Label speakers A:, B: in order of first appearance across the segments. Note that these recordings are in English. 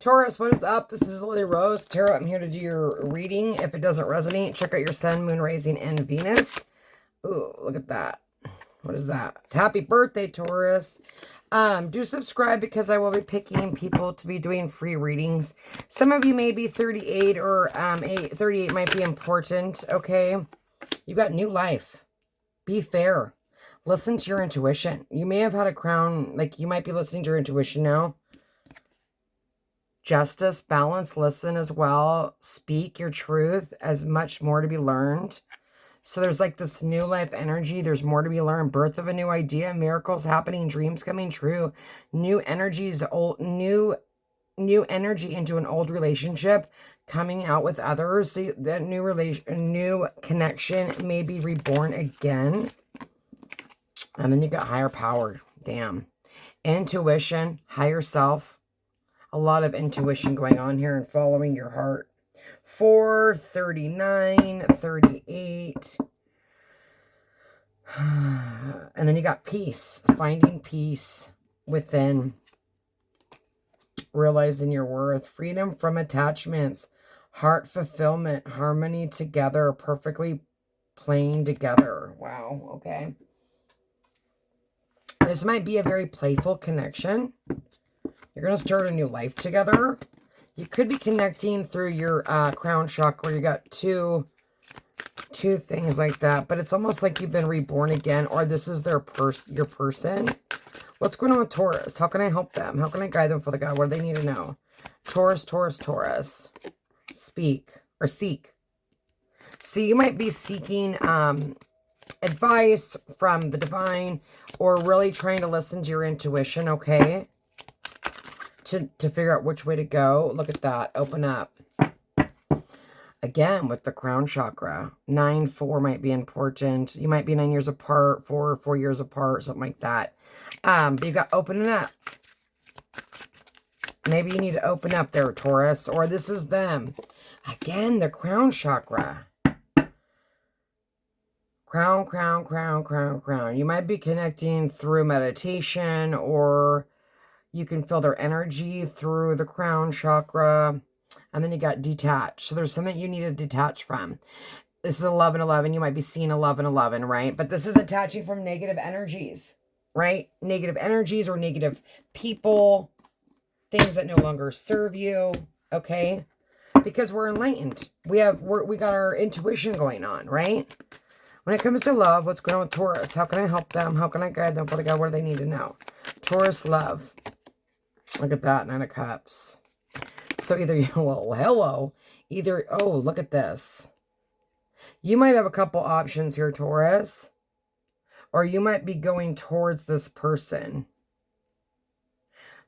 A: Taurus, what is up? This is Lily Rose Tarot. I'm here to do your reading. If it doesn't resonate, check out your sun, moon, rising, and Venus. Ooh, look at that. What is that? Happy birthday, Taurus. Do subscribe because I will be picking people to be doing free readings. Some of you may be 38 or 38 might be important, okay? You got new life. Be fair. Listen to your intuition. You may have had a crown, like you might be listening to your intuition now. Justice, balance, listen as well. Speak your truth, as much more to be learned. So there's like this new life energy. There's more to be learned. Birth of a new idea, miracles happening, dreams coming true, new energies, new energy into an old relationship, coming out with others. So that new connection may be reborn again. And then you got higher power. Damn. Intuition, higher self. A lot of intuition going on here and following your heart. 4, 39, 38. And then you got peace. Finding peace within. Realizing your worth. Freedom from attachments. Heart fulfillment. Harmony together. Perfectly playing together. Wow. Okay. This might be a very playful connection. You're going to start a new life together. You could be connecting through your crown chakra. You got two things like that. But it's almost like you've been reborn again. Or this is your person. What's going on with Taurus? How can I help them? How can I guide them for the God? What do they need to know? Taurus, Taurus, Taurus. Speak or seek. So you might be seeking advice from the divine. Or really trying to listen to your intuition, okay? To figure out which way to go. Look at that. Open up. Again, with the crown chakra. 9-4 might be important. You might be 9 years apart, 4 years apart, something like that. But you got opening up. Maybe you need to open up there, Taurus. Or this is them. Again, the crown chakra. Crown, crown, crown, crown, crown. You might be connecting through meditation, or you can feel their energy through the crown chakra. And then you got detached. So there's something you need to detach from. This is 11-11. You might be seeing 11-11, right? But this is attaching from negative energies, right? Negative energies or negative people. Things that no longer serve you, okay? Because we're enlightened. We got our intuition going on, right? When it comes to love, what's going on with Taurus? How can I help them? How can I guide them for the God? What do they need to know? Taurus love. Look at that, 9 of Cups. So either, well, hello. Either, oh, look at this. You might have a couple options here, Taurus. Or you might be going towards this person.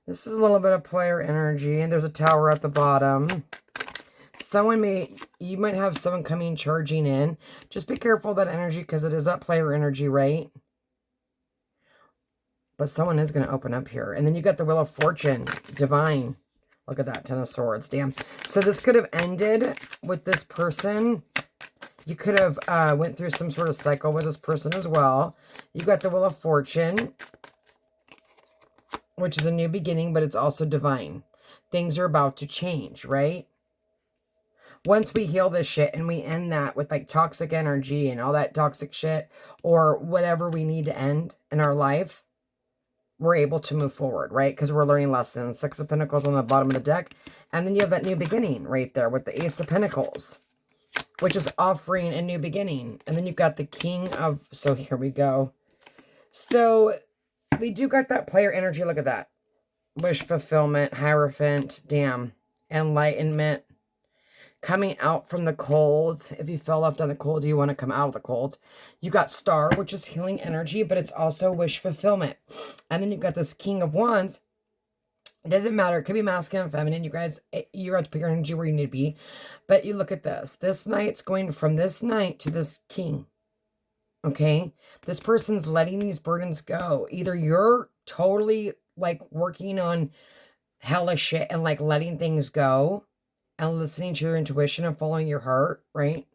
A: This is a little bit of player energy. And there's a tower at the bottom. You might have someone coming charging in. Just be careful of that energy because it is that player energy, right? But someone is going to open up here. And then you got the Wheel of Fortune, divine. Look at that, 10 of Swords, damn. So this could have ended with this person. You could have went through some sort of cycle with this person as well. You got the Wheel of Fortune, which is a new beginning, but it's also divine. Things are about to change, right? Once we heal this shit and we end that with like toxic energy and all that toxic shit or whatever we need to end in our life, we're able to move forward, right? Because we're learning lessons. 6 of Pentacles on the bottom of the deck. And then you have that new beginning right there with the Ace of Pentacles, which is offering a new beginning. And then you've got the King of... So here we go. So we do got that player energy. Look at that. Wish fulfillment, Hierophant, damn. Enlightenment. Coming out from the cold. If you fell left on the cold, you want to come out of the cold. You got Star, which is healing energy, but it's also wish fulfillment. And then you've got this King of Wands. It doesn't matter. It could be masculine and feminine. You guys, you have to put your energy where you need to be. But you look at this. This knight's going from this knight to this king. Okay? This person's letting these burdens go. Either you're totally like working on hella shit and like letting things go. And listening to your intuition and following your heart, right?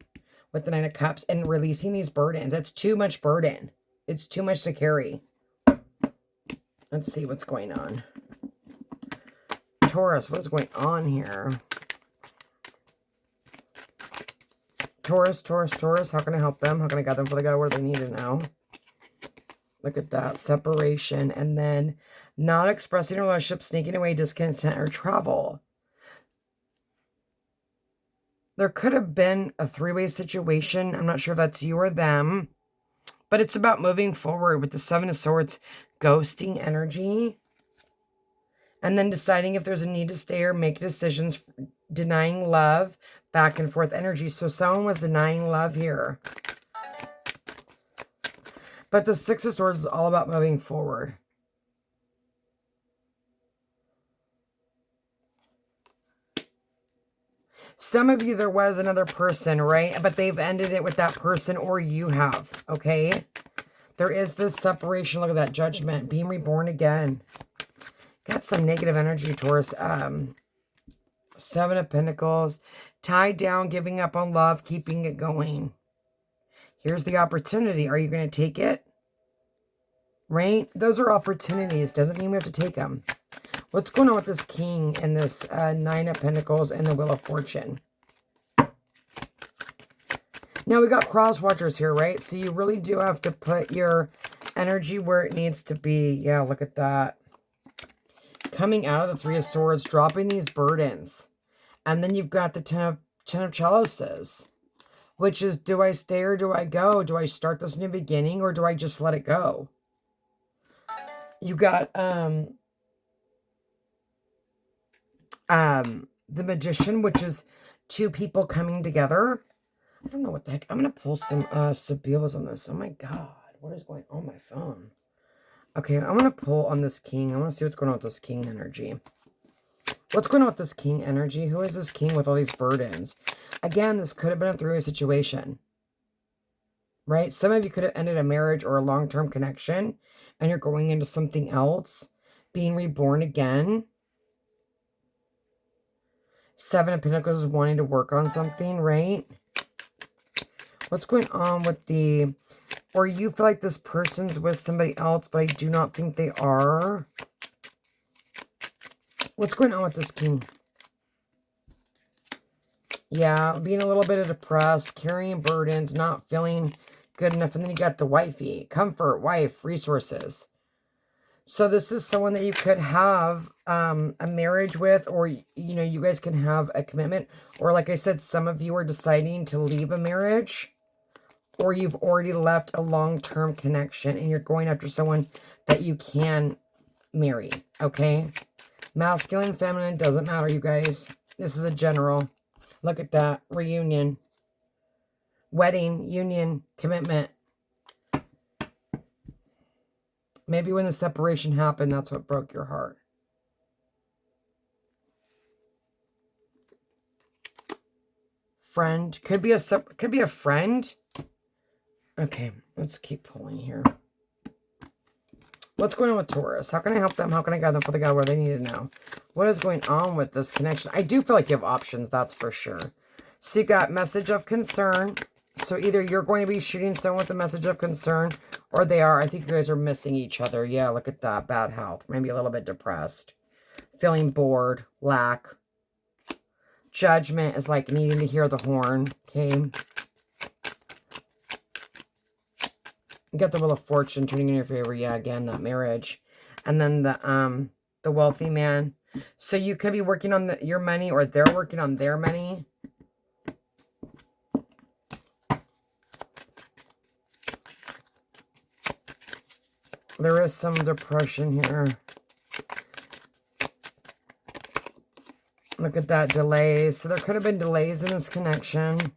A: With the 9 of Cups and releasing these burdens. That's too much burden. It's too much to carry. Let's see what's going on. Taurus, what is going on here? Taurus, Taurus, Taurus. How can I help them? How can I guide them for the guy where they need to know? Look at that. Separation. And then not expressing a relationship, sneaking away, discontent, or travel. There could have been a three-way situation. I'm not sure if that's you or them. But it's about moving forward with the Seven of Swords, ghosting energy. And then deciding if there's a need to stay or make decisions, denying love, back and forth energy. So someone was denying love here. But the Six of Swords is all about moving forward. Some of you, there was another person, right? But they've ended it with that person, or you have, okay? There is this separation. Look at that Judgment. Being reborn again. Got some negative energy, Taurus. Seven of Pentacles. Tied down, giving up on love, keeping it going. Here's the opportunity. Are you going to take it? Right? Those are opportunities. Doesn't mean we have to take them. What's going on with this King and this Nine of Pentacles and the Wheel of Fortune? Now, we got cross watchers here, right? So you really do have to put your energy where it needs to be. Yeah, look at that. Coming out of the Three of Swords, dropping these burdens. And then you've got the Ten of Chalices, which is, do I stay or do I go? Do I start this new beginning or do I just let it go? You got the Magician, which is two people coming together. I don't know what the heck. I'm going to pull some Sibilas on this. Oh my God. What is going on my phone? Okay, I'm going to pull on this King. I want to see what's going on with this King energy. What's going on with this King energy? Who is this King with all these burdens? Again, this could have been a three-way situation. Right? Some of you could have ended a marriage or a long-term connection, and you're going into something else. Being reborn again. Seven of Pentacles is wanting to work on something, right? What's going on with the... Or you feel like this person's with somebody else, but I do not think they are. What's going on with this King? Yeah, being a little bit depressed, carrying burdens, not feeling good enough. And then you got the wifey, comfort, wife, resources. So this is someone that you could have a marriage with, or, you know, you guys can have a commitment. Or like I said, some of you are deciding to leave a marriage, or you've already left a long-term connection and you're going after someone that you can marry, okay? Masculine, feminine, doesn't matter, you guys. This is a general. Look at that. Reunion. Wedding, union, commitment. Maybe when the separation happened, that's what broke your heart. Friend. Could be a friend. Okay, let's keep pulling here. What's going on with Taurus? How can I help them? How can I guide them for the guy where they need to know? What is going on with this connection? I do feel like you have options, that's for sure. So you got message of concern. So either you're going to be shooting someone with a message of concern, or they are. I think you guys are missing each other. Yeah, look at that. Bad health. Maybe a little bit depressed. Feeling bored. Lack. Judgment is like needing to hear the horn. Okay. You got the Wheel of Fortune turning in your favor. Yeah, again, that marriage. And then the wealthy man. So you could be working on your money, or they're working on their money. There is some depression here. Look at that, delays. So there could have been delays in this connection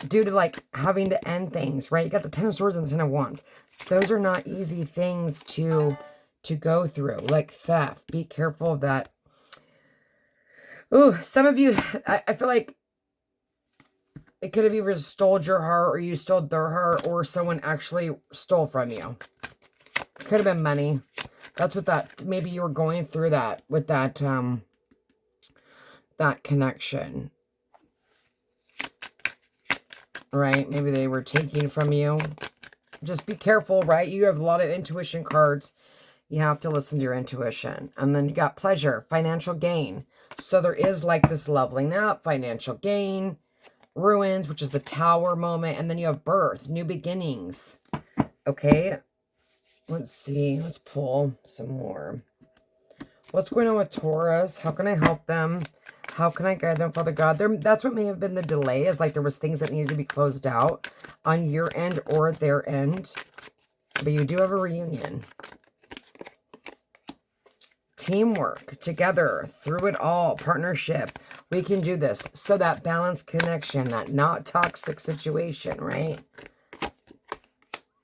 A: due to like having to end things, right? You got the Ten of Swords and the Ten of Wands. Those are not easy things to go through, like theft. Be careful of that. Ooh, some of you, I feel like it could have either stole your heart, or you stole their heart, or someone actually stole from you. Could have been money. That's what that, maybe you were going through that with that, that connection. Right? Maybe they were taking from you. Just be careful, right? You have a lot of intuition cards. You have to listen to your intuition. And then you got pleasure, financial gain. So there is like this leveling up, financial gain, ruins, which is the tower moment. And then you have birth, new beginnings. Okay. Let's see. Let's pull some more. What's going on with Taurus? How can I help them? How can I guide them, Father God? That's what may have been the delay, is like there was things that needed to be closed out on your end or their end. But you do have a reunion. Teamwork, together, through it all, partnership. We can do this. So that balanced connection, that not toxic situation, right?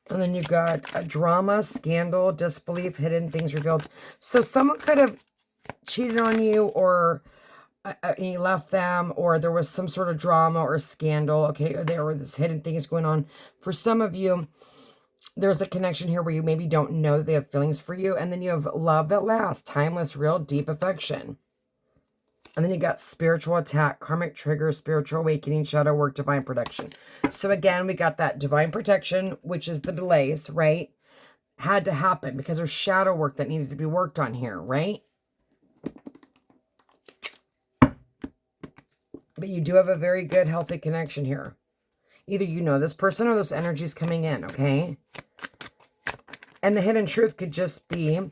A: And then you got a drama, scandal, disbelief, hidden things revealed. So someone could have cheated on you, or you left them, or there was some sort of drama or scandal, okay, or there were this hidden things going on. For some of you, there's a connection here where you maybe don't know that they have feelings for you, and then you have love that lasts, timeless, real, deep affection. And then you got spiritual attack, karmic trigger, spiritual awakening, shadow work, divine protection. So again, we got that divine protection, which is the delays, right? Had to happen because there's shadow work that needed to be worked on here, right? But you do have a very good, healthy connection here. Either you know this person or this energy is coming in, okay? And the hidden truth could just be,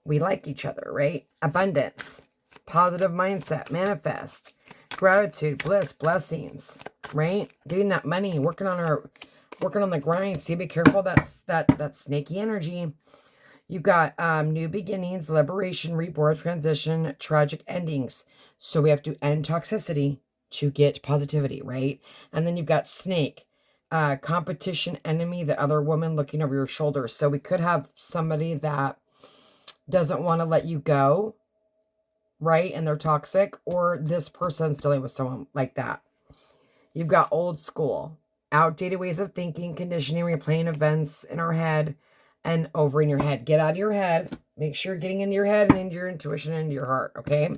A: we like each other, right? Abundance, positive mindset, manifest, gratitude, bliss, blessings, right? Getting that money, working on the grind. See, be careful. That's that snaky energy. You've got new beginnings, liberation, rebirth, transition, tragic endings. So we have to end toxicity to get positivity, right? And then you've got snake, competition, enemy, the other woman looking over your shoulder. So we could have somebody that doesn't want to let you go, right? And they're toxic, or this person's dealing with someone like that. You've got old school, outdated ways of thinking, conditioning, replaying events in our head and over in your head. Get out of your head. Make sure you're getting into your head and into your intuition and into your heart, okay?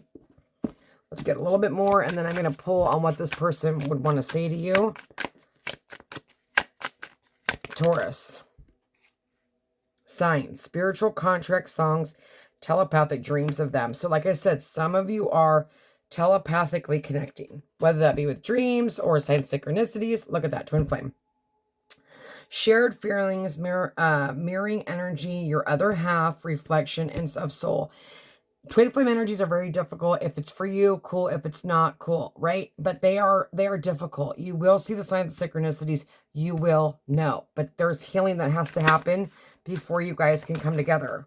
A: Let's get a little bit more, and then I'm going to pull on what this person would want to say to you. Taurus. Signs, spiritual contract songs, telepathic dreams of them. So like I said, some of you are telepathically connecting, whether that be with dreams or sign synchronicities. Look at that, twin flame. Shared feelings, mirroring energy, your other half, reflection of soul. Twin flame energies are very difficult. If it's for you, cool. If it's not, cool, right? But they are difficult. You will see the signs of synchronicities. You will know. But there's healing that has to happen before you guys can come together.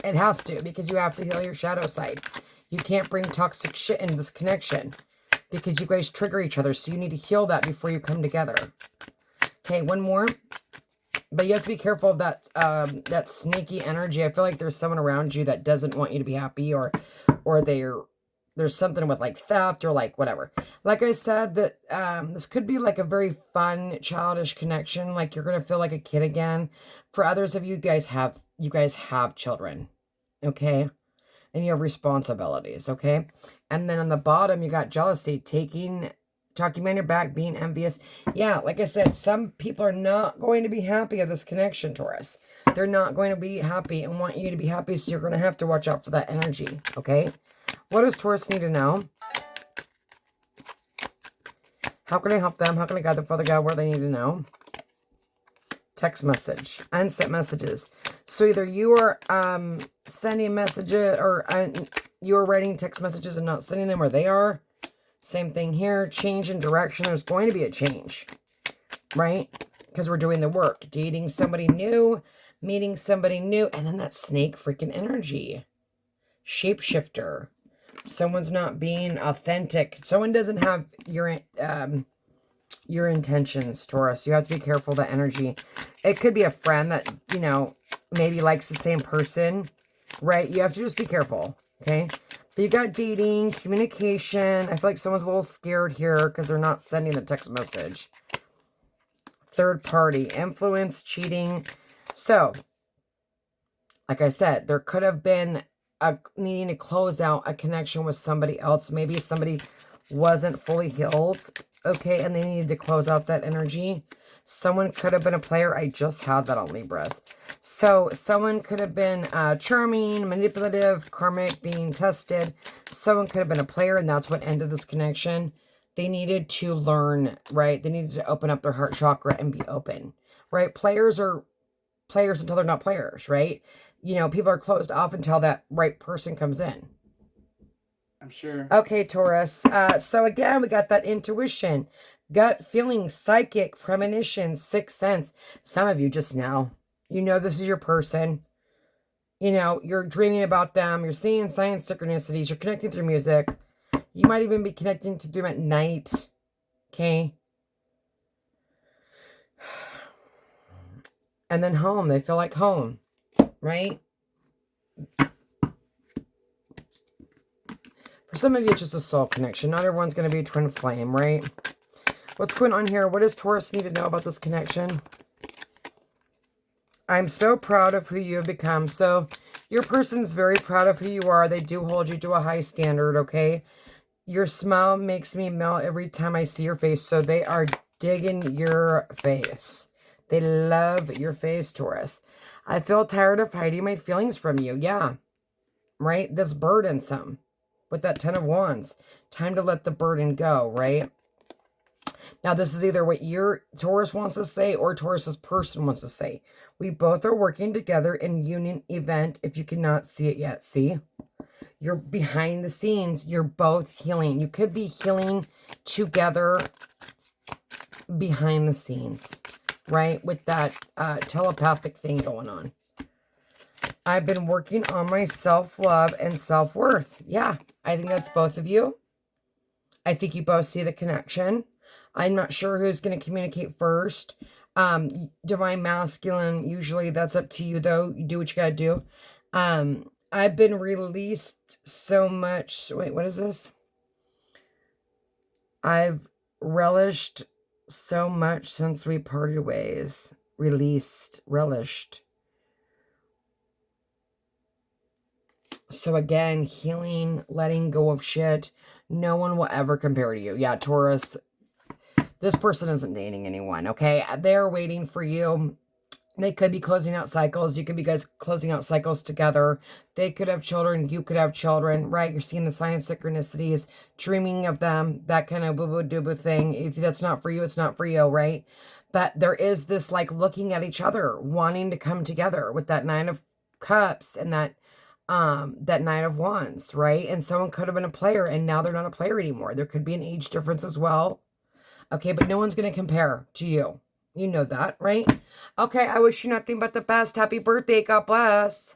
A: It has to, because you have to heal your shadow side. You can't bring toxic shit into this connection because you guys trigger each other. So you need to heal that before you come together. Okay, one more. But you have to be careful of that that snaky energy. I feel like there's someone around you that doesn't want you to be happy, or there's something with like theft or like whatever. Like I said, that this could be like a very fun, childish connection. Like you're gonna feel like a kid again. For others of you guys have children, okay? And you have responsibilities, okay? And then on the bottom, you got jealousy, talking behind your back, being envious. Yeah, like I said, some people are not going to be happy of this connection, Taurus. They're not going to be happy and want you to be happy, so you're going to have to watch out for that energy, okay? What does Taurus need to know? How can I help them? How can I guide them, Father God, where they need to know? Text message, unsent messages. So either you are sending messages, or you are writing text messages and not sending them, or they are. Same thing here. Change in direction. There's going to be a change, right? Because we're doing the work. Dating somebody new, meeting somebody new, and then that snake freaking energy. Shapeshifter. Someone's not being authentic. Someone doesn't have your intentions, Taurus. You have to be careful of that energy. It could be a friend that, you know, maybe likes the same person, right? You have to just be careful, okay? But you got dating, communication. I feel like someone's a little scared here because they're not sending the text message. Third party, influence, cheating. So, like I said, there could have been needing to close out a connection with somebody else. Maybe somebody wasn't fully healed, okay, and they needed to close out that energy. Someone could have been a player. I just had that on Libras. So someone could have been charming, manipulative, karmic, being tested. Someone could have been a player, and that's what ended this connection. They needed to learn, right? They needed to open up their heart chakra and be open, right? Players are players until they're not players, right? You know, people are closed off until that right person comes in.
B: I'm sure.
A: Okay, Taurus. So again, we got that intuition, gut feeling, psychic, premonition, sixth sense. Some of you just know. You know this is your person. You know, you're dreaming about them. You're seeing signs, synchronicities. You're connecting through music. You might even be connecting to them at night. Okay. And then home. They feel like home. Right? For some of you, it's just a soul connection. Not everyone's going to be a twin flame, right? What's going on here? What does Taurus need to know about this connection? I'm so proud of who you have become. So your person's very proud of who you are. They do hold you to a high standard, okay? Your smile makes me melt every time I see your face. So they are digging your face. They love your face, Taurus. I feel tired of hiding my feelings from you. Yeah, right? That's burdensome. With that 10 of Wands. Time to let the burden go, right? Now, this is either what your Taurus wants to say or Taurus's person wants to say. We both are working together in union event. If you cannot see it yet, see? You're behind the scenes. You're both healing. You could be healing together behind the scenes, right? With that telepathic thing going on. I've been working on my self-love and self-worth. Yeah, I think that's both of you. I think you both see the connection. I'm not sure who's going to communicate first. Divine masculine, usually that's up to you, though. You do what you got to do. I've been released so much. Wait, what is this? I've relished so much since we parted ways. Released, relished. So again, healing, letting go of shit. No one will ever compare to you. Yeah, Taurus, this person isn't dating anyone, okay? They're waiting for you. They could be closing out cycles. You could be guys closing out cycles together. They could have children. You could have children, right? You're seeing the sign synchronicities, dreaming of them, that kind of boo-boo-doo-boo thing. If that's not for you, it's not for you, right? But there is this like looking at each other, wanting to come together with that 9 of Cups and that 9 of Wands, right? And someone could have been a player and now they're not a player anymore. There could be an age difference as well. Okay, but no one's going to compare to you. You know that, right? Okay, I wish you nothing but the best. Happy birthday. God bless.